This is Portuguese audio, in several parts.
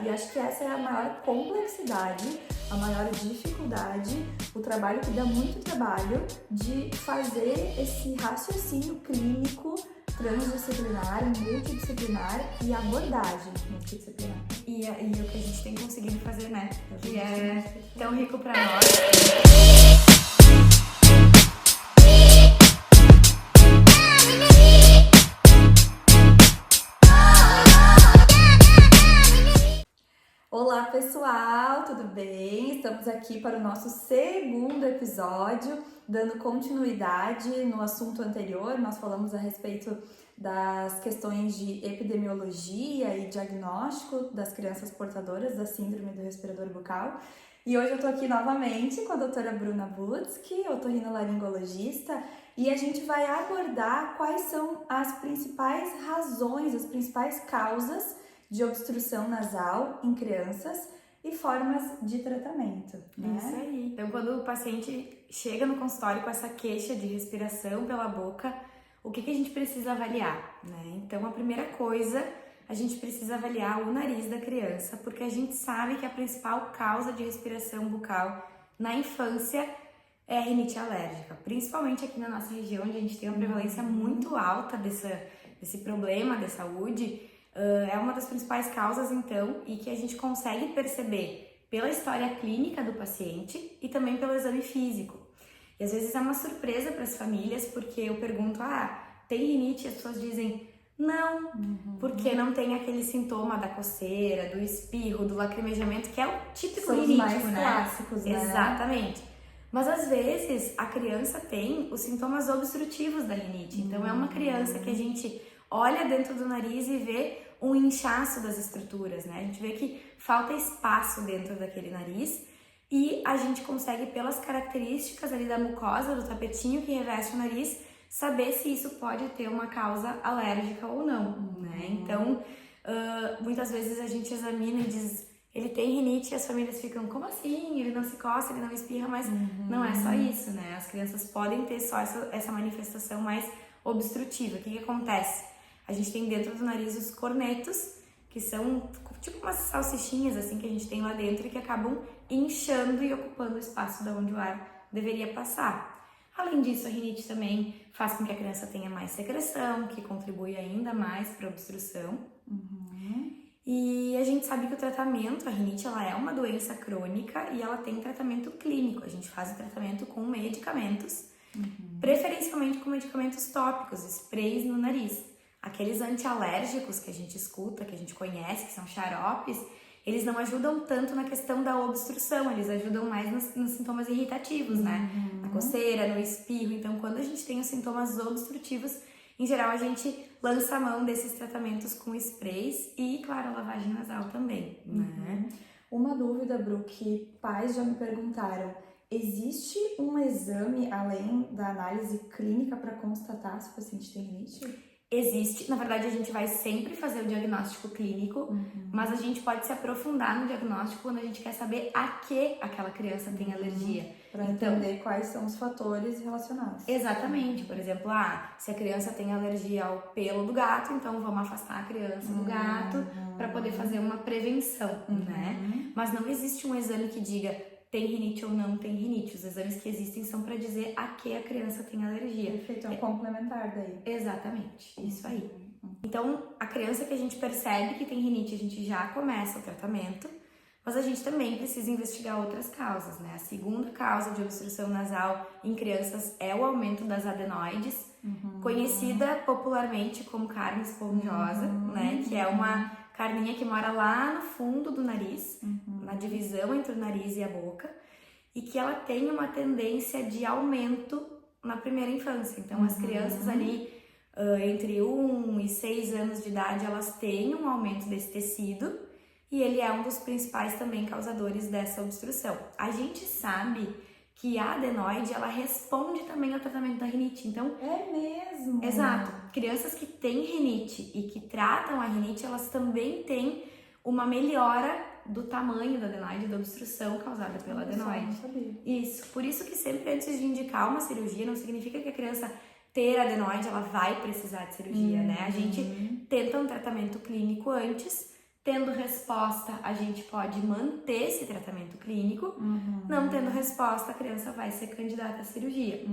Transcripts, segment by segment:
E acho que essa é a maior complexidade, a maior dificuldade, o trabalho que dá muito trabalho de fazer esse raciocínio clínico transdisciplinar, multidisciplinar e abordagem multidisciplinar. E o que a gente tem conseguido fazer, né? Que é tão rico para nós. Olá pessoal, tudo bem? Estamos aqui para o nosso segundo episódio, dando continuidade no assunto anterior. Nós falamos a respeito das questões de epidemiologia e diagnóstico das crianças portadoras da síndrome do respirador bucal. E hoje eu estou aqui novamente com a doutora Bruna Butzky, otorrinolaringologista, e a gente vai abordar quais são as principais razões, as principais causas de obstrução nasal em crianças e formas de tratamento, né? Isso aí. Então, quando o paciente chega no consultório com essa queixa de respiração pela boca, o que a gente precisa avaliar, né? Então, a primeira coisa, a gente precisa avaliar o nariz da criança, porque a gente sabe que a principal causa de respiração bucal na infância é a rinite alérgica, principalmente aqui na nossa região, onde a gente tem uma prevalência muito alta desse problema de saúde. É uma das principais causas, então, e que a gente consegue perceber pela história clínica do paciente e também pelo exame físico. E às vezes é uma surpresa para as famílias, porque eu pergunto, tem rinite? E as pessoas dizem, não, porque não tem aquele sintoma da coceira, do espirro, do lacrimejamento, que é o típico São os rinítico, mais né? clássicos, né? Exatamente. Mas às vezes a criança tem os sintomas obstrutivos da rinite. Então é uma criança que a gente olha dentro do nariz e vê um inchaço das estruturas, né? A gente vê que falta espaço dentro daquele nariz e a gente consegue, pelas características ali da mucosa, do tapetinho que reveste o nariz, saber se isso pode ter uma causa alérgica ou não, né? Então, muitas vezes a gente examina e diz, ele tem rinite, e as famílias ficam, como assim? Ele não se coça, ele não espirra, mas não é só isso, né? As crianças podem ter só essa manifestação mais obstrutiva. O que acontece? A gente tem dentro do nariz os cornetos, que são tipo umas salsichinhas assim que a gente tem lá dentro e que acabam inchando e ocupando o espaço de onde o ar deveria passar. Além disso, a rinite também faz com que a criança tenha mais secreção, que contribui ainda mais para a obstrução. E a gente sabe que o tratamento, a rinite, ela é uma doença crônica e ela tem tratamento clínico. A gente faz o tratamento com medicamentos, preferencialmente com medicamentos tópicos, sprays no nariz. Aqueles antialérgicos que a gente escuta, que a gente conhece, que são xaropes, eles não ajudam tanto na questão da obstrução, eles ajudam mais nos sintomas irritativos, né? Na coceira, no espirro. Então, quando a gente tem os sintomas obstrutivos, em geral a gente lança a mão desses tratamentos com sprays e, claro, a lavagem nasal também, né? Uma dúvida, Bru, que pais já me perguntaram, existe um exame além da análise clínica para constatar se o paciente tem rinite? Existe, na verdade a gente vai sempre fazer o diagnóstico clínico, mas a gente pode se aprofundar no diagnóstico quando a gente quer saber a que aquela criança tem alergia. Para entender quais são os fatores relacionados. Exatamente, por exemplo, se a criança tem alergia ao pelo do gato, então vamos afastar a criança do gato para poder fazer uma prevenção, né? Mas não existe um exame que diga tem rinite ou não tem rinite. Os exames que existem são para dizer a que a criança tem alergia. Perfeito, é um complementar daí. Exatamente, isso aí. Então, a criança que a gente percebe que tem rinite, a gente já começa o tratamento, mas a gente também precisa investigar outras causas, né? A segunda causa de obstrução nasal em crianças é o aumento das adenoides, conhecida popularmente como carne esponjosa, né? Que é uma carninha que mora lá no fundo do nariz, na divisão entre o nariz e a boca, e que ela tem uma tendência de aumento na primeira infância. Então, as crianças ali entre 1 e 6 anos de idade, elas têm um aumento desse tecido e ele é um dos principais também causadores dessa obstrução. A gente sabe que a adenoide, ela responde também ao tratamento da rinite. Então, é mesmo? Exato. Crianças que têm rinite e que tratam a rinite, elas também têm uma melhora do tamanho da adenoide, da obstrução causada pela adenoide. Não sabia. Isso. Por isso que sempre antes de indicar uma cirurgia, não significa que a criança ter adenoide, ela vai precisar de cirurgia, né? A gente tenta um tratamento clínico antes Tendo resposta, a gente pode manter esse tratamento clínico. Não tendo resposta, a criança vai ser candidata à cirurgia.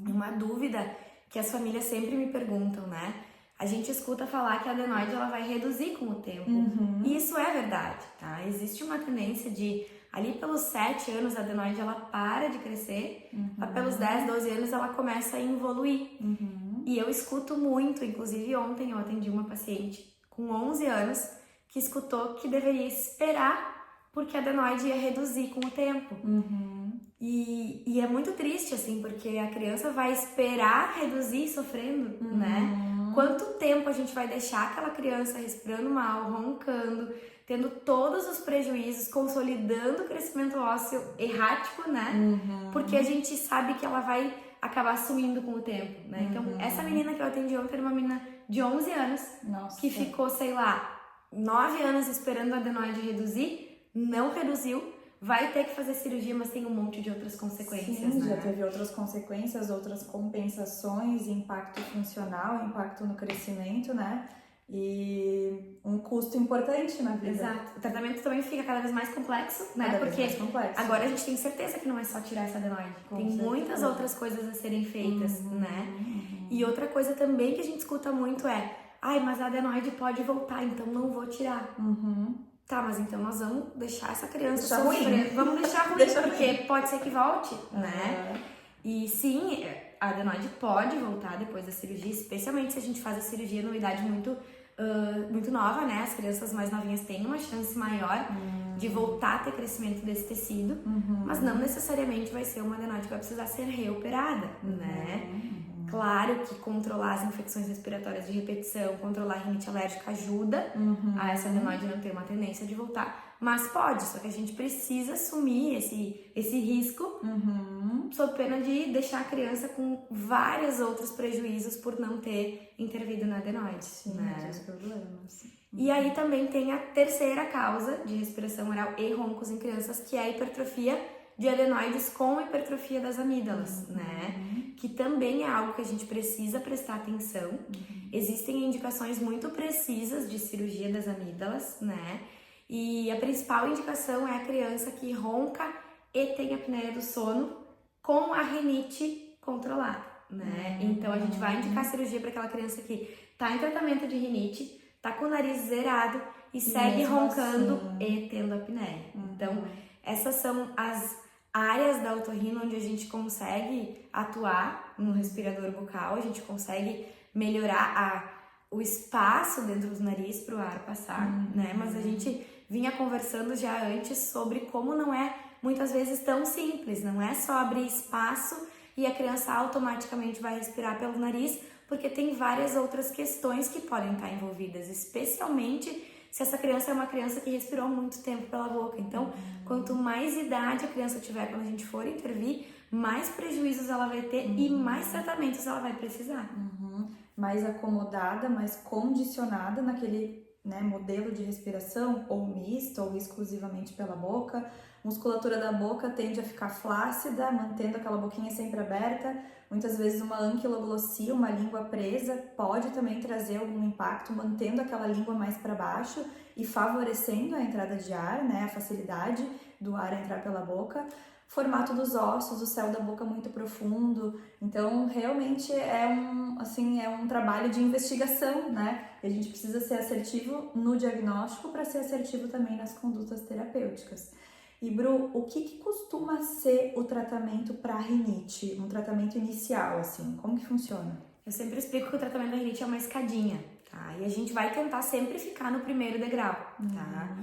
Uma dúvida que as famílias sempre me perguntam, né? A gente escuta falar que a adenoide ela vai reduzir com o tempo. E isso é verdade, tá? Existe uma tendência de, ali pelos 7 anos, a adenoide ela para de crescer, lá pelos 10, 12 anos ela começa a evoluir. E eu escuto muito, inclusive ontem eu atendi uma paciente com 11 anos que escutou que deveria esperar porque a adenoide ia reduzir com o tempo. E é muito triste, assim, porque a criança vai esperar reduzir sofrendo, né? Quanto tempo a gente vai deixar aquela criança respirando mal, roncando, tendo todos os prejuízos, consolidando o crescimento ósseo errático, né? Porque a gente sabe que ela vai acabar sumindo com o tempo, né? Então, essa menina que eu atendi ontem era uma menina de 11 anos, que ficou, sei lá, 9 anos esperando a adenoide reduzir, não reduziu, vai ter que fazer cirurgia, mas tem um monte de outras consequências. Sim, né? já teve outras consequências, outras compensações, impacto funcional, impacto no crescimento, né? E um custo importante na vida. Exato. O tratamento também fica cada vez mais complexo, né? Cada vez Porque mais complexo. agora a gente tem certeza que não é só tirar essa adenoide. Tem muitas outras coisas a serem feitas, né? E outra coisa também que a gente escuta muito é: ai, mas a adenoide pode voltar, então não vou tirar. Tá, mas então nós vamos deixar essa criança sofrer. Ruim. Vamos deixar ruim, porque pode ser que volte, né? E sim, a adenoide pode voltar depois da cirurgia, especialmente se a gente faz a cirurgia numa idade muito nova, né? As crianças mais novinhas têm uma chance maior de voltar a ter crescimento desse tecido, mas não necessariamente vai ser uma adenoide que vai precisar ser reoperada, né? Claro que controlar as infecções respiratórias de repetição, controlar a rinite alérgica ajuda a essa adenoide não ter uma tendência de voltar, mas pode, só que a gente precisa assumir esse risco sob pena de deixar a criança com vários outros prejuízos por não ter intervido na adenoide. Sim, né? os problemas. E aí também tem a terceira causa de respiração oral e roncos em crianças, que é a hipertrofia de adenoides com hipertrofia das amígdalas, né? Que também é algo que a gente precisa prestar atenção. Existem indicações muito precisas de cirurgia das amígdalas, né? E a principal indicação é a criança que ronca e tem apneia do sono com a rinite controlada, né? Então a gente vai indicar cirurgia para aquela criança que tá em tratamento de rinite, tá com o nariz zerado e segue roncando e tendo apneia. Então, essas são as áreas da otorrino onde a gente consegue atuar no respirador bucal, a gente consegue melhorar o espaço dentro do nariz para o ar passar, né? Mas a gente vinha conversando já antes sobre como não é muitas vezes tão simples, não é só abrir espaço e a criança automaticamente vai respirar pelo nariz, porque tem várias outras questões que podem estar envolvidas, especialmente se essa criança é uma criança que respirou muito tempo pela boca. Então, quanto mais idade a criança tiver quando a gente for intervir, mais prejuízos ela vai ter e mais tratamentos ela vai precisar. Mais acomodada, mais condicionada naquele, né, modelo de respiração, ou mista, ou exclusivamente pela boca. A musculatura da boca tende a ficar flácida, mantendo aquela boquinha sempre aberta. Muitas vezes uma anquiloglossia, uma língua presa, pode também trazer algum impacto, mantendo aquela língua mais para baixo e favorecendo a entrada de ar, né, a facilidade do ar entrar pela boca. Formato dos ossos, o céu da boca muito profundo. Então, realmente é um trabalho de investigação, né? E a gente precisa ser assertivo no diagnóstico para ser assertivo também nas condutas terapêuticas. E, Bru, o que costuma ser o tratamento para rinite? Um tratamento inicial, assim, como que funciona? Eu sempre explico que o tratamento da rinite é uma escadinha, tá? E a gente vai tentar sempre ficar no primeiro degrau, tá?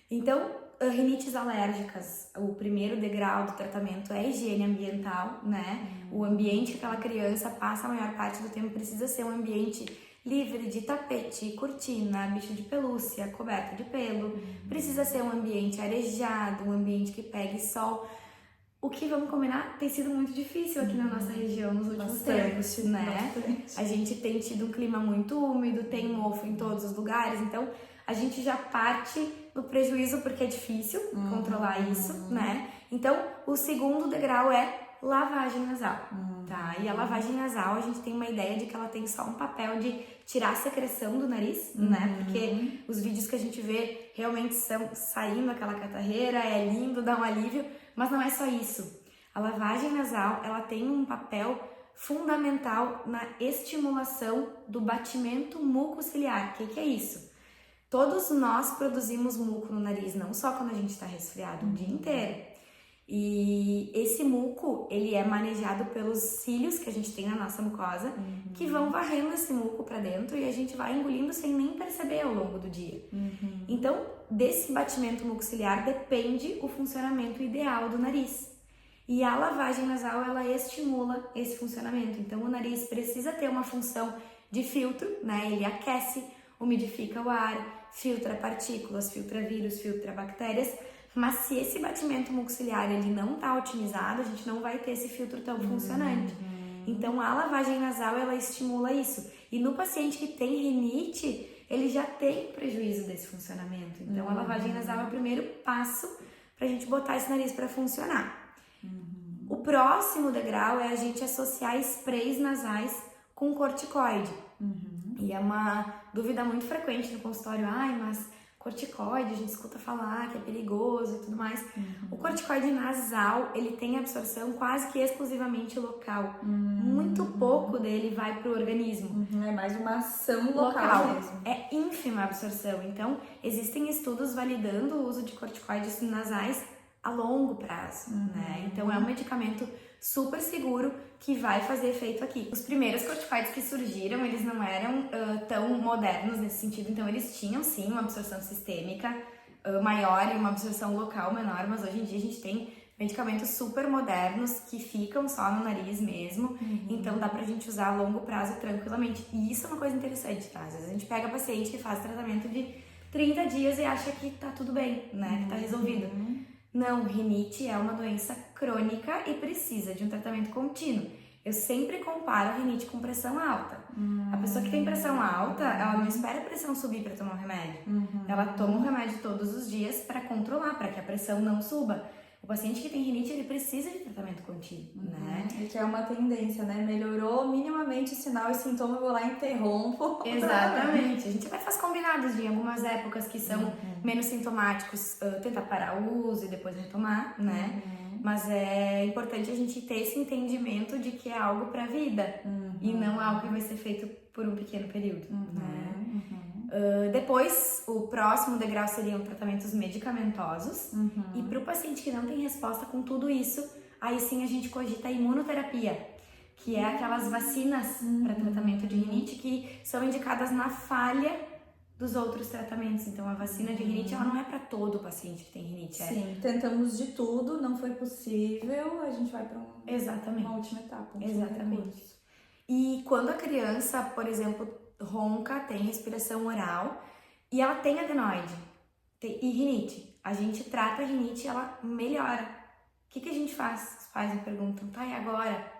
Então, rinites alérgicas, o primeiro degrau do tratamento é a higiene ambiental, né? O ambiente que aquela criança passa a maior parte do tempo precisa ser um ambiente livre de tapete, cortina, bicho de pelúcia, coberto de pelo. Precisa ser um ambiente arejado, um ambiente que pegue sol. O que, vamos combinar, tem sido muito difícil aqui na nossa região nos últimos tempos, né? A gente tem tido um clima muito úmido, tem mofo em todos os lugares, então a gente já parte do prejuízo porque é difícil controlar isso, né? Então, o segundo degrau é lavagem nasal, tá? E a lavagem nasal, a gente tem uma ideia de que ela tem só um papel de tirar a secreção do nariz, né? Porque os vídeos que a gente vê realmente são saindo aquela catarreira, é lindo, dá um alívio, mas não é só isso. A lavagem nasal, ela tem um papel fundamental na estimulação do batimento mucociliar. O que é isso? Todos nós produzimos muco no nariz, não só quando a gente está resfriado, o dia inteiro. E esse muco, ele é manejado pelos cílios que a gente tem na nossa mucosa, que vão varrendo esse muco para dentro e a gente vai engolindo sem nem perceber ao longo do dia. Então, desse batimento mucociliar depende o funcionamento ideal do nariz. E a lavagem nasal, ela estimula esse funcionamento. Então, o nariz precisa ter uma função de filtro, né? Ele aquece, umidifica o ar, filtra partículas, filtra vírus, filtra bactérias. Mas se esse batimento mucociliar ele não está otimizado, a gente não vai ter esse filtro tão funcionante. Então, a lavagem nasal, ela estimula isso. E no paciente que tem rinite, ele já tem prejuízo desse funcionamento. Então, a lavagem nasal é o primeiro passo para a gente botar esse nariz para funcionar. O próximo degrau é a gente associar sprays nasais com corticoide. E é uma dúvida muito frequente no consultório. Ai, mas corticoide, a gente escuta falar que é perigoso e tudo mais. O corticoide nasal, ele tem absorção quase que exclusivamente local. Muito pouco dele vai para o organismo. É mais uma ação local mesmo. É ínfima a absorção. Então, existem estudos validando o uso de corticoides nasais a longo prazo, né? Então, é um medicamento super seguro que vai fazer efeito aqui. Os primeiros corticoides que surgiram, eles não eram tão modernos nesse sentido, então eles tinham sim uma absorção sistêmica maior e uma absorção local menor, mas hoje em dia a gente tem medicamentos super modernos que ficam só no nariz mesmo, então dá pra gente usar a longo prazo tranquilamente. E isso é uma coisa interessante, tá? Às vezes a gente pega paciente que faz tratamento de 30 dias e acha que tá tudo bem, né? Que tá resolvido. Não, rinite é uma doença crônica e precisa de um tratamento contínuo. Eu sempre comparo a rinite com pressão alta. A pessoa que tem pressão alta, ela não espera a pressão subir para tomar o remédio. Ela toma o remédio todos os dias para controlar, para que a pressão não suba. O paciente que tem rinite, ele precisa de tratamento contínuo, né? E que é uma tendência, né? Melhorou minimamente o sinal e sintoma, eu vou lá e interrompo. Exatamente. A gente até faz combinados de algumas épocas que são menos sintomáticos, tentar parar o uso e depois retomar, né? Mas é importante a gente ter esse entendimento de que é algo pra vida e não algo que vai ser feito por um pequeno período, né? Depois, o próximo degrau seriam tratamentos medicamentosos. E para o paciente que não tem resposta com tudo isso, aí sim a gente cogita a imunoterapia, que é aquelas vacinas para tratamento de rinite que são indicadas na falha dos outros tratamentos. Então, a vacina de rinite, ela não é para todo paciente que tem rinite. Sim, tentamos de tudo, não foi possível, a gente vai para uma última etapa. Exatamente. E quando a criança, por exemplo, ronca, tem respiração oral e ela tem adenoide e rinite, a gente trata a rinite e ela melhora. O que a gente faz? Os pais me perguntam, tá, e agora?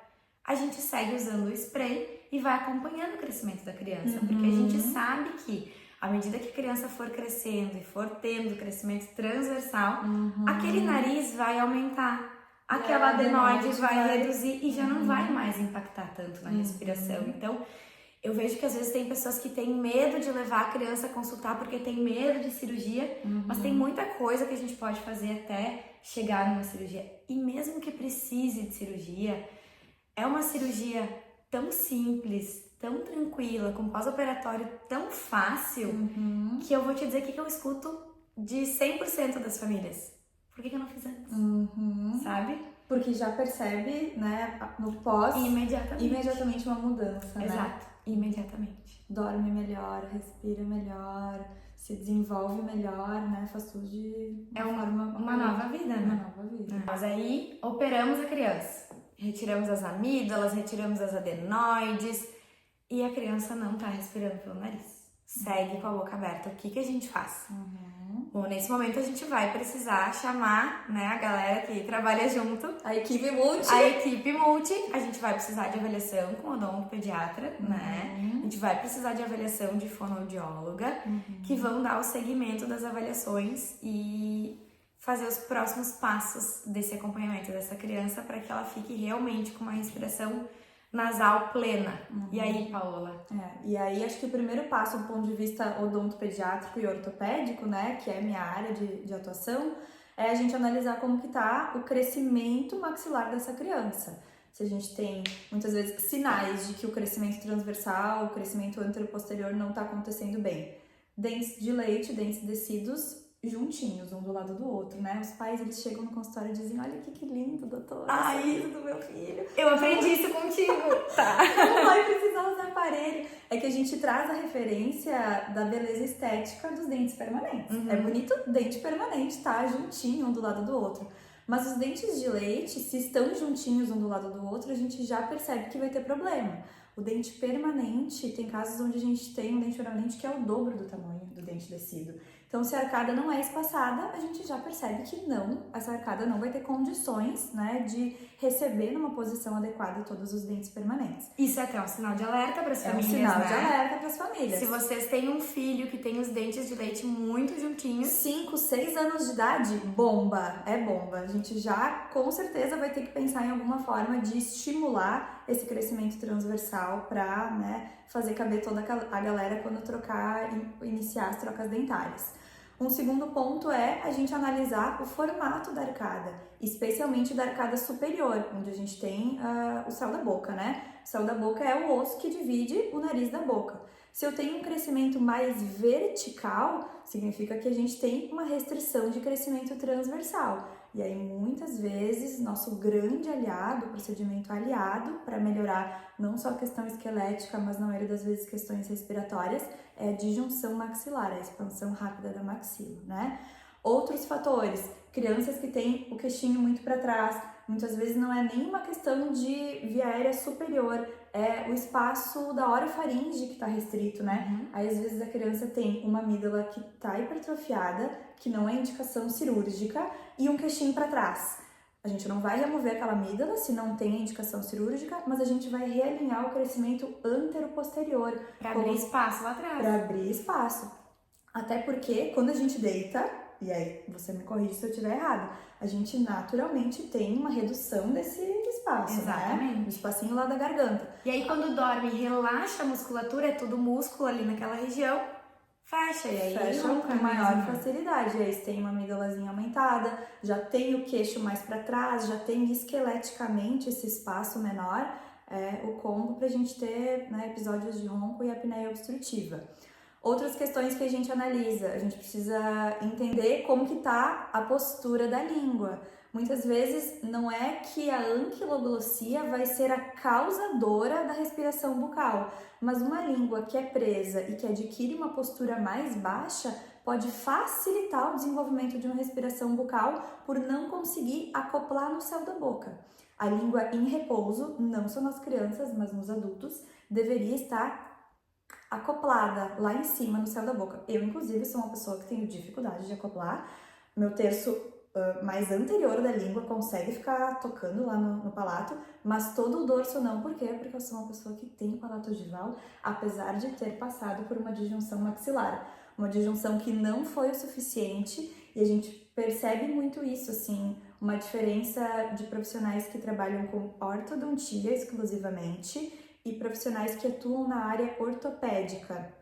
A gente segue usando o spray e vai acompanhando o crescimento da criança, porque a gente sabe que à medida que a criança for crescendo e for tendo crescimento transversal, aquele nariz vai aumentar, aquela adenoide vai reduzir e já não vai mais impactar tanto na respiração. Então, eu vejo que às vezes tem pessoas que têm medo de levar a criança a consultar porque tem medo de cirurgia, mas tem muita coisa que a gente pode fazer até chegar numa cirurgia. E mesmo que precise de cirurgia, é uma cirurgia tão simples, tão tranquila, com pós-operatório tão fácil, que eu vou te dizer que eu escuto de 100% das famílias. Por que eu não fiz antes? Sabe? Porque já percebe, né, no pós, imediatamente uma mudança, né? Exato, imediatamente. Dorme melhor, respira melhor, se desenvolve melhor, né? Faz tudo de uma nova vida, né? Uma nova vida. Mas aí, operamos a criança. Retiramos as amígdalas, retiramos as adenoides e a criança não tá respirando pelo nariz. Segue com a boca aberta. O que a gente faz? Bom, nesse momento a gente vai precisar chamar, né, a galera que trabalha junto. A equipe multi. A gente vai precisar de avaliação com odontopediatra, né? A gente vai precisar de avaliação de fonoaudióloga, que vão dar o segmento das avaliações e fazer os próximos passos desse acompanhamento dessa criança para que ela fique realmente com uma respiração nasal plena. E aí, Paola? E aí acho que o primeiro passo do ponto de vista odontopediátrico e ortopédico, né, que é a minha área de atuação, é a gente analisar como que tá o crescimento maxilar dessa criança. Se a gente tem, muitas vezes, sinais de que o crescimento transversal, o crescimento anteroposterior não está acontecendo bem. Dentes de leite, dentes descidos, juntinhos, um do lado do outro, né? Os pais, eles chegam no consultório e dizem, olha que lindo, doutora, Ai, do meu filho. Eu aprendi isso contigo. Tá. Não vai precisar usar aparelho. É que a gente traz a referência da beleza estética dos dentes permanentes. É bonito dente permanente, tá? Juntinho, um do lado do outro. Mas os dentes de leite, se estão juntinhos um do lado do outro, a gente já percebe que vai ter problema. O dente permanente, tem casos onde a gente tem um dente permanente que é o dobro do tamanho do dente descido. Então, se a arcada não é espaçada, a gente já percebe que não, essa arcada não vai ter condições, né, de receber numa posição adequada todos os dentes permanentes. Isso é até um sinal de alerta para as famílias, É um sinal né? de alerta para as famílias. Se vocês têm um filho que tem os dentes de leite muito juntinhos... 5, 6 anos de idade, bomba, é bomba. A gente já, com certeza, vai ter que pensar em alguma forma de estimular esse crescimento transversal para, né, fazer caber toda a galera quando iniciar as trocas dentárias. Um segundo ponto é a gente analisar o formato da arcada, especialmente da arcada superior, onde a gente tem o céu da boca, né? O céu da boca é o osso que divide o nariz da boca. Se eu tenho um crescimento mais vertical, significa que a gente tem uma restrição de crescimento transversal. E aí, muitas vezes, nosso grande aliado, o procedimento aliado para melhorar não só a questão esquelética, mas na maioria das vezes questões respiratórias, é a disjunção maxilar, a expansão rápida da maxila, né? Outros fatores, crianças que têm o queixinho muito para trás, muitas vezes não é nem uma questão de via aérea superior, é o espaço da orofaringe que está restrito, né? Aí às vezes a criança tem uma amígdala que está hipertrofiada, que não é indicação cirúrgica, e um queixinho para trás. A gente não vai remover aquela amígdala se não tem indicação cirúrgica, mas a gente vai realinhar o crescimento anteroposterior. Para abrir espaço lá atrás. Para abrir espaço. Até porque quando a gente deita, e aí você me corrige se eu estiver errado, a gente naturalmente tem uma redução desse espaço, Exatamente. né? O espacinho lá da garganta. E aí quando dorme, relaxa a musculatura, é tudo músculo ali naquela região, fecha. E aí fecha com maior facilidade. E aí você tem uma amígdalazinha aumentada, já tem o queixo mais para trás, já tem esqueleticamente esse espaço menor, o combo pra gente ter, né, episódios de ronco e apneia obstrutiva. Outras questões que a gente analisa, a gente precisa entender como que tá a postura da língua. Muitas vezes não é que a anquiloglossia vai ser a causadora da respiração bucal, mas uma língua que é presa e que adquire uma postura mais baixa pode facilitar o desenvolvimento de uma respiração bucal por não conseguir acoplar no céu da boca. A língua em repouso, não só nas crianças, mas nos adultos, deveria estar acoplada lá em cima no céu da boca. Eu, inclusive, sou uma pessoa que tenho dificuldade de acoplar. Meu terço mais anterior da língua consegue ficar tocando lá no palato, mas todo o dorso não. Por quê? Porque eu sou uma pessoa que tem palato ogival, apesar de ter passado por uma disjunção maxilar. Uma disjunção que não foi o suficiente e a gente percebe muito isso, assim, uma diferença de profissionais que trabalham com ortodontia exclusivamente e profissionais que atuam na área ortopédica.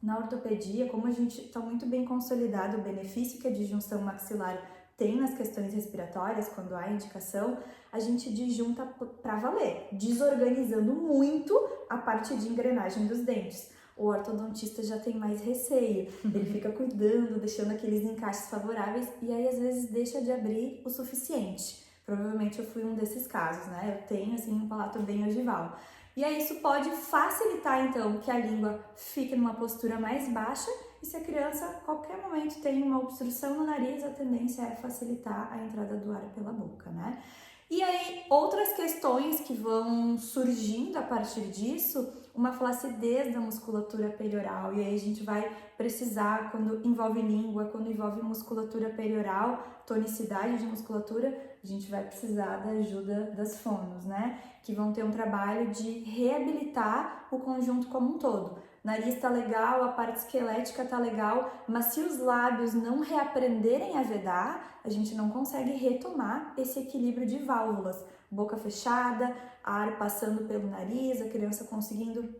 Na ortopedia, como a gente está muito bem consolidado o benefício que a disjunção maxilar tem nas questões respiratórias, quando há indicação, a gente disjunta para valer, desorganizando muito a parte de engrenagem dos dentes. O ortodontista já tem mais receio, ele fica cuidando, deixando aqueles encaixes favoráveis e aí às vezes deixa de abrir o suficiente. Provavelmente eu fui um desses casos, né? Eu tenho assim um palato bem ogival. E aí isso pode facilitar então que a língua fique numa postura mais baixa e se a criança a qualquer momento tem uma obstrução no nariz, a tendência é facilitar a entrada do ar pela boca, né? E aí outras questões que vão surgindo a partir disso, uma flacidez da musculatura perioral, e aí a gente vai precisar, quando envolve língua, quando envolve musculatura perioral, tonicidade de musculatura, a gente vai precisar da ajuda das fonos, né? Que vão ter um trabalho de reabilitar o conjunto como um todo. nariz tá legal, a parte esquelética tá legal, mas se os lábios não reaprenderem a vedar, a gente não consegue retomar esse equilíbrio de válvulas. Boca fechada, ar passando pelo nariz, a criança conseguindo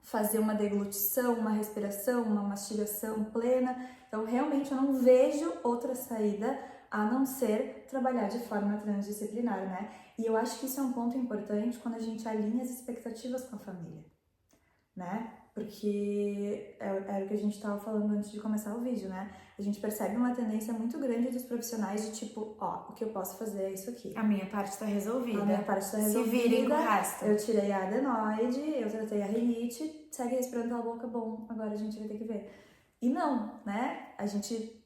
fazer uma deglutição, uma respiração, uma mastigação plena. Então, realmente, eu não vejo outra saída a não ser trabalhar de forma transdisciplinar, né? E eu acho que isso é um ponto importante quando a gente alinha as expectativas com a família, né? Porque era o que a gente estava falando antes de começar o vídeo, né? A gente percebe uma tendência muito grande dos profissionais de tipo, ó, o que eu posso fazer é isso aqui. A minha parte tá resolvida. A minha parte tá resolvida. Se virem com o resto. Eu tirei a adenoide, eu tratei a rinite, segue respirando pela boca, bom, agora a gente vai ter que ver. E não, né? A gente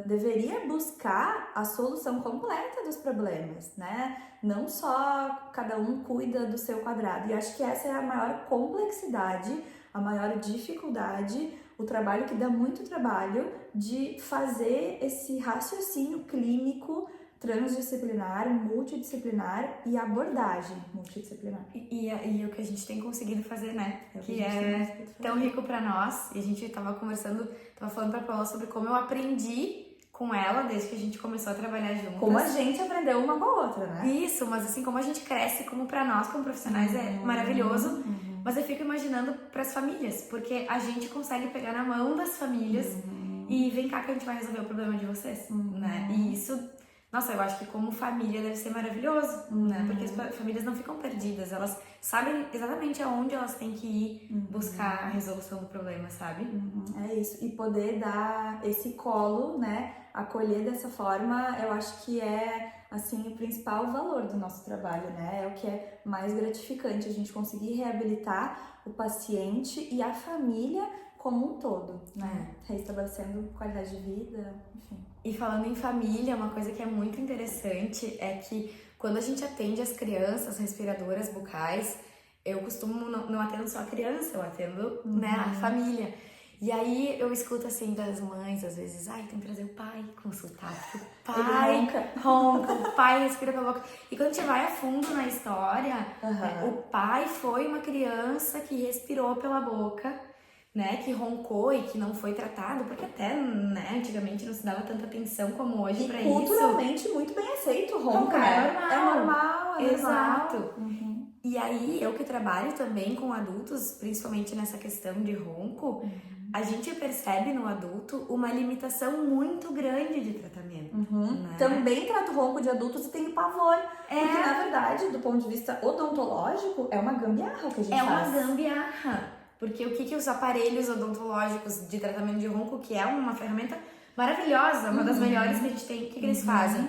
deveria buscar a solução completa dos problemas, né? Não só cada um cuida do seu quadrado. E acho que essa é a maior complexidade, a maior dificuldade, o trabalho que dá muito trabalho de fazer esse raciocínio clínico transdisciplinar, multidisciplinar e abordagem multidisciplinar. E o que a gente tem conseguido fazer, né? Que é tão rico pra nós. E a gente tava falando pra Paula sobre como eu aprendi com ela desde que a gente começou a trabalhar juntas. Como a gente aprendeu uma com a outra, né? Isso, mas assim, como a gente cresce, como pra nós, como profissionais, é maravilhoso. Mas eu fico imaginando pras famílias, porque a gente consegue pegar na mão das famílias e vem cá que a gente vai resolver o problema de vocês, né? E isso... Nossa, eu acho que como família deve ser maravilhoso, né? Porque as famílias não ficam perdidas, elas sabem exatamente aonde elas têm que ir buscar a resolução do problema, sabe? É isso. E poder dar esse colo, né? Acolher dessa forma, eu acho que é, assim, o principal valor do nosso trabalho, né? É o que é mais gratificante, a gente conseguir reabilitar o paciente e a família como um todo, né? Restabelecendo qualidade de vida, enfim. E falando em família, uma coisa que é muito interessante é que quando a gente atende as crianças respiradoras bucais, eu costumo não atendo só a criança, eu atendo né, a família. E aí eu escuto assim das mães, às vezes, ai, tem que trazer o pai consultar, porque o pai ronca, o pai respira pela boca. E quando a gente vai a fundo na história, o pai foi uma criança que respirou pela boca, né, que roncou e que não foi tratado, porque até, né, antigamente não se dava tanta atenção como hoje pra isso. E culturalmente muito bem aceito roncar. É normal. É normal, Exato. E aí, eu que trabalho também com adultos, principalmente nessa questão de ronco, a gente percebe no adulto uma limitação muito grande de tratamento. Né? Também trato ronco de adultos e tenho pavor. Porque, na verdade, do ponto de vista odontológico, é uma gambiarra que a gente faz. É uma gambiarra. Porque o que os aparelhos odontológicos de tratamento de ronco, que é uma ferramenta maravilhosa, uma das melhores que a gente tem, o que eles fazem?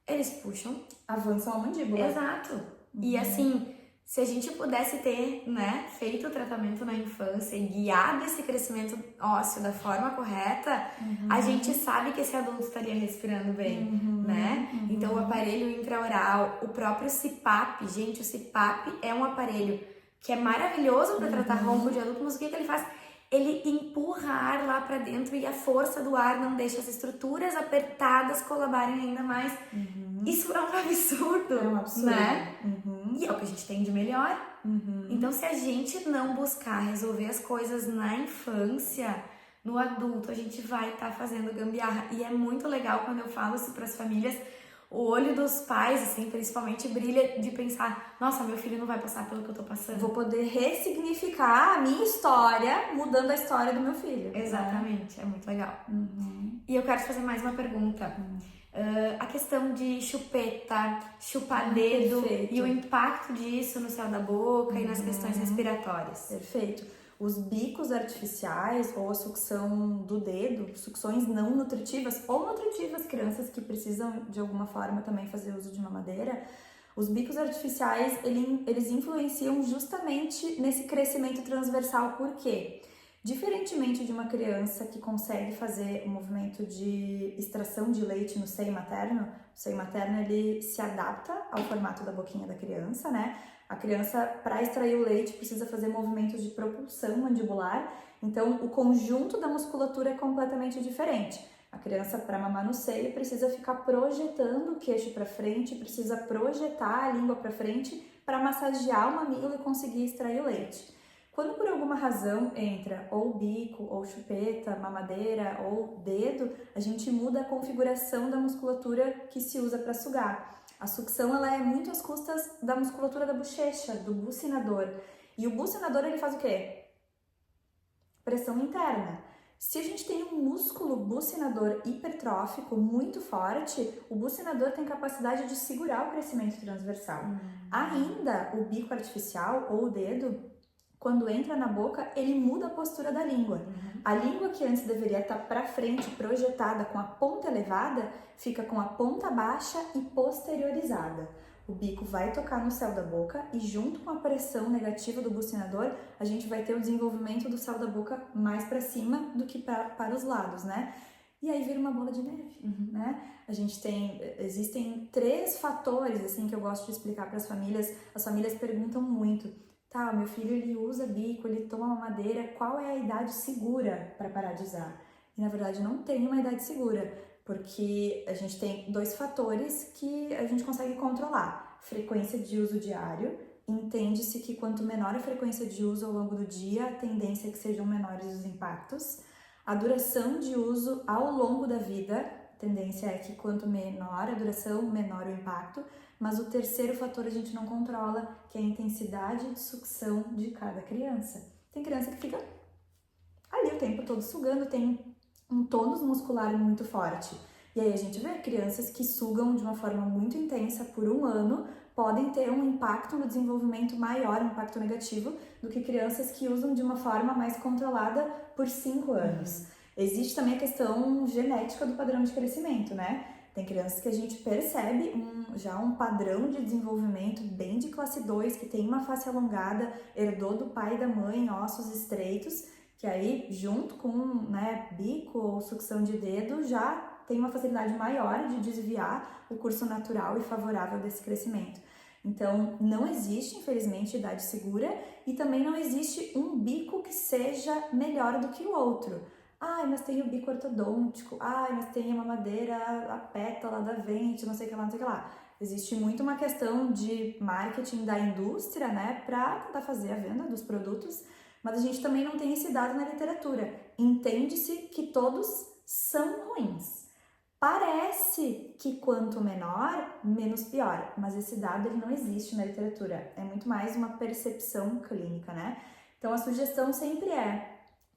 Eles puxam. Avançam a mandíbula. Exato. E assim, se a gente pudesse ter, né, feito o tratamento na infância e guiado esse crescimento ósseo da forma correta, a gente sabe que esse adulto estaria respirando bem, né? Então, o aparelho intraoral, o próprio CPAP, gente, o CPAP é um aparelho que é maravilhoso para tratar ronco de adulto, mas o que ele faz? Ele empurra ar lá para dentro e a força do ar não deixa as estruturas apertadas colabarem ainda mais. Isso é um absurdo, É um absurdo. Né? E é o que a gente tem de melhor. Então, se a gente não buscar resolver as coisas na infância, no adulto, a gente vai estar fazendo gambiarra. E é muito legal quando eu falo isso para as famílias, o olho dos pais, assim, principalmente, brilha de pensar, nossa, meu filho não vai passar pelo que eu tô passando. Vou poder ressignificar a minha história, mudando a história do meu filho. Exatamente, é muito legal. E eu quero te fazer mais uma pergunta. A questão de chupeta, chupar dedo perfeito. e o impacto disso no céu da boca e nas questões respiratórias. Perfeito. Os bicos artificiais ou a sucção do dedo, sucções não nutritivas ou nutritivas, crianças que precisam de alguma forma também fazer uso de mamadeira, os bicos artificiais, eles influenciam justamente nesse crescimento transversal. Por quê? Diferentemente de uma criança que consegue fazer o movimento de extração de leite no seio materno, o seio materno ele se adapta ao formato da boquinha da criança, né? A criança, para extrair o leite, precisa fazer movimentos de propulsão mandibular, então o conjunto da musculatura é completamente diferente. A criança, para mamar no seio, precisa ficar projetando o queixo para frente, precisa projetar a língua para frente para massagear o mamilo e conseguir extrair o leite. Quando por alguma razão entra ou bico, ou chupeta, mamadeira ou dedo, a gente muda a configuração da musculatura que se usa para sugar. A sucção ela é muito às custas da musculatura da bochecha, do bucinador. E o bucinador ele faz o quê? Pressão interna. Se a gente tem um músculo bucinador hipertrófico muito forte, o bucinador tem capacidade de segurar o crescimento transversal. Ainda, o bico artificial ou o dedo, quando entra na boca, ele muda a postura da língua. A língua que antes deveria estar para frente, projetada com a ponta elevada, fica com a ponta baixa e posteriorizada. O bico vai tocar no céu da boca e junto com a pressão negativa do bucinador, a gente vai ter o desenvolvimento do céu da boca mais para cima do que para os lados, né? E aí vira uma bola de neve, né? Existem 3 fatores, assim, que eu gosto de explicar para as famílias perguntam muito. Tá, meu filho ele usa bico, ele toma mamadeira, qual é a idade segura para parar de usar? E na verdade não tem uma idade segura, porque a gente tem 2 fatores que a gente consegue controlar. Frequência de uso diário, entende-se que quanto menor a frequência de uso ao longo do dia, a tendência é que sejam menores os impactos. A duração de uso ao longo da vida, a tendência é que quanto menor a duração, menor o impacto. Mas o terceiro fator a gente não controla, que é a intensidade de sucção de cada criança. Tem criança que fica ali o tempo todo sugando, tem um tônus muscular muito forte. E aí a gente vê crianças que sugam de uma forma muito intensa por 1 ano, podem ter um impacto no desenvolvimento maior, um impacto negativo, do que crianças que usam de uma forma mais controlada por 5 anos. Existe também a questão genética do padrão de crescimento, né? Tem crianças que a gente percebe já um padrão de desenvolvimento bem de classe 2, que tem uma face alongada, herdou do pai e da mãe, ossos estreitos, que aí, junto com bico ou sucção de dedo, já tem uma facilidade maior de desviar o curso natural e favorável desse crescimento. Então, não existe, infelizmente, idade segura e também não existe um bico que seja melhor do que o outro. Ai, mas tem o bico ortodôntico, ai, mas tem a mamadeira, a pétala da Vente, não sei o que lá, não sei o que lá. Existe muito uma questão de marketing da indústria, né, para tentar fazer a venda dos produtos, mas a gente também não tem esse dado na literatura. Entende-se que todos são ruins. Parece que quanto menor, menos pior, mas esse dado ele não existe na literatura. É muito mais uma percepção clínica, né? Então a sugestão sempre é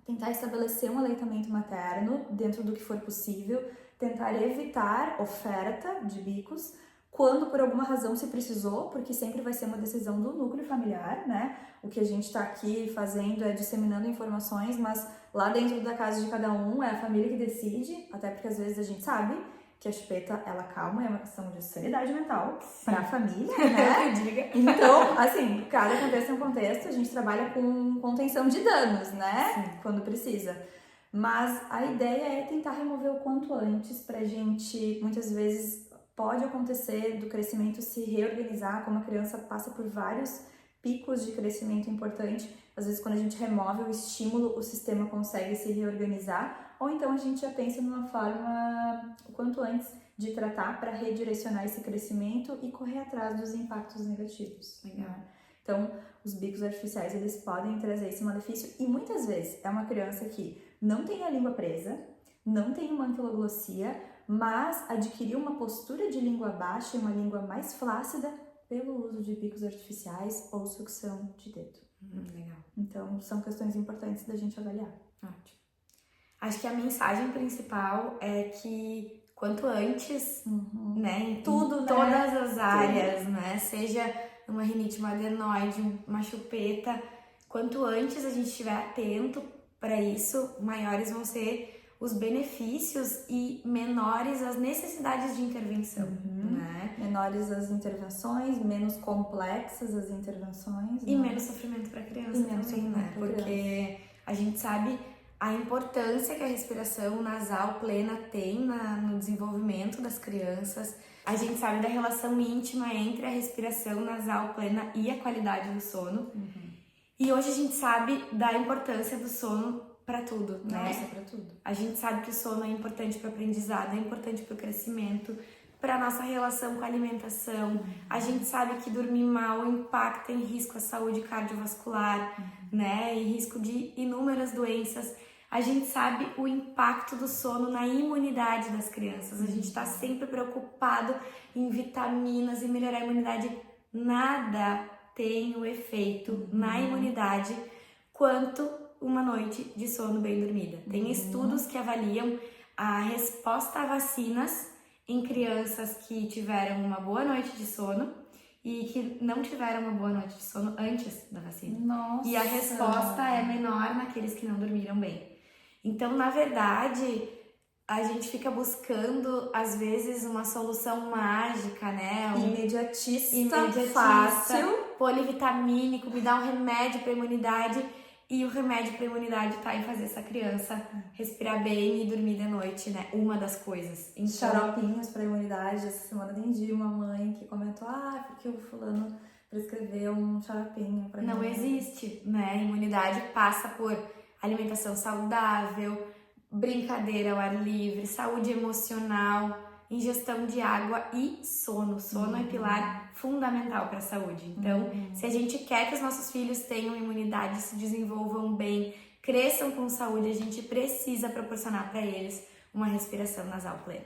tentar estabelecer um aleitamento materno dentro do que for possível, tentar evitar oferta de bicos, quando por alguma razão se precisou, porque sempre vai ser uma decisão do núcleo familiar, né? O que a gente está aqui fazendo é disseminando informações, mas lá dentro da casa de cada um é a família que decide, até porque às vezes a gente sabe que a chupeta, ela calma, é uma questão de sanidade mental para a família, né? Então, assim, cada contexto é um contexto, a gente trabalha com contenção de danos, né? Sim. Quando precisa. Mas a ideia é tentar remover o quanto antes pra gente, muitas vezes pode acontecer do crescimento se reorganizar, como a criança passa por vários picos de crescimento importante. Às vezes, quando a gente remove o estímulo, o sistema consegue se reorganizar, ou então a gente já pensa numa forma, o quanto antes, de tratar para redirecionar esse crescimento e correr atrás dos impactos negativos. Legal. Então, os bicos artificiais, eles podem trazer esse malefício e muitas vezes é uma criança que não tem a língua presa, não tem uma anquiloglossia, mas adquiriu uma postura de língua baixa e uma língua mais flácida pelo uso de bicos artificiais ou sucção de dedo. Legal. Então, são questões importantes da gente avaliar. Ótimo. Acho que a mensagem principal é que quanto antes, né, em tudo, né? Todas as áreas, né, seja uma rinite, uma adenoide, uma chupeta, quanto antes a gente estiver atento para isso, maiores vão ser os benefícios e menores as necessidades de intervenção, né? Menores as intervenções, menos complexas as intervenções. E menos sofrimento para a criança também, né? Porque a gente sabe a importância que a respiração nasal plena tem no desenvolvimento das crianças. A gente sabe da relação íntima entre a respiração nasal plena e a qualidade do sono. E hoje a gente sabe da importância do sono para tudo, né? Nossa, para tudo. A gente sabe que o sono é importante para o aprendizado, é importante para o crescimento, para nossa relação com a alimentação. A gente sabe que dormir mal impacta em risco à saúde cardiovascular, né? E risco de inúmeras doenças. A gente sabe o impacto do sono na imunidade das crianças. A gente está sempre preocupado em vitaminas e melhorar a imunidade. Nada tem o efeito na imunidade quanto uma noite de sono bem dormida. Tem estudos que avaliam a resposta a vacinas em crianças que tiveram uma boa noite de sono e que não tiveram uma boa noite de sono antes da vacina. Nossa. E a resposta é menor naqueles que não dormiram bem. Então, na verdade, a gente fica buscando, às vezes, uma solução mágica, né? Imediatista, fácil, polivitamínico, me dá um remédio para imunidade. E o remédio para imunidade tá em fazer essa criança respirar bem e dormir de noite, né? Uma das coisas. Então, xaropinhos para imunidade. Essa semana atendi uma mãe que comentou: porque o fulano prescreveu um xaropinho para não existe, né? Imunidade passa por alimentação saudável, brincadeira ao ar livre, saúde emocional, ingestão de água e sono. Sono é pilar fundamental para a saúde. Então, se a gente quer que os nossos filhos tenham imunidade, se desenvolvam bem, cresçam com saúde, a gente precisa proporcionar para eles uma respiração nasal plena.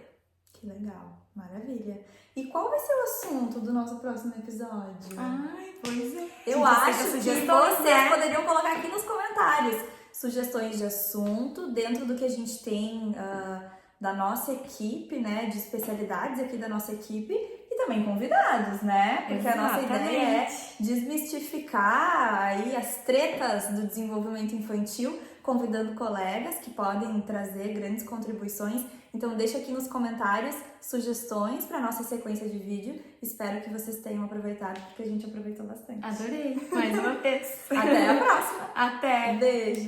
Que legal, maravilha. E qual vai ser o assunto do nosso próximo episódio? Ai, pois é. Eu acho que vocês poderiam colocar aqui nos comentários sugestões de assunto dentro do que a gente tem da nossa equipe, né, de especialidades aqui da nossa equipe e também convidados, né? Porque a nossa ideia é desmistificar aí as tretas do desenvolvimento infantil, convidando colegas que podem trazer grandes contribuições. Então deixa aqui nos comentários sugestões para nossa sequência de vídeo. Espero que vocês tenham aproveitado, porque a gente aproveitou bastante. Adorei. Mais uma vez. Até a próxima. Até. Beijo.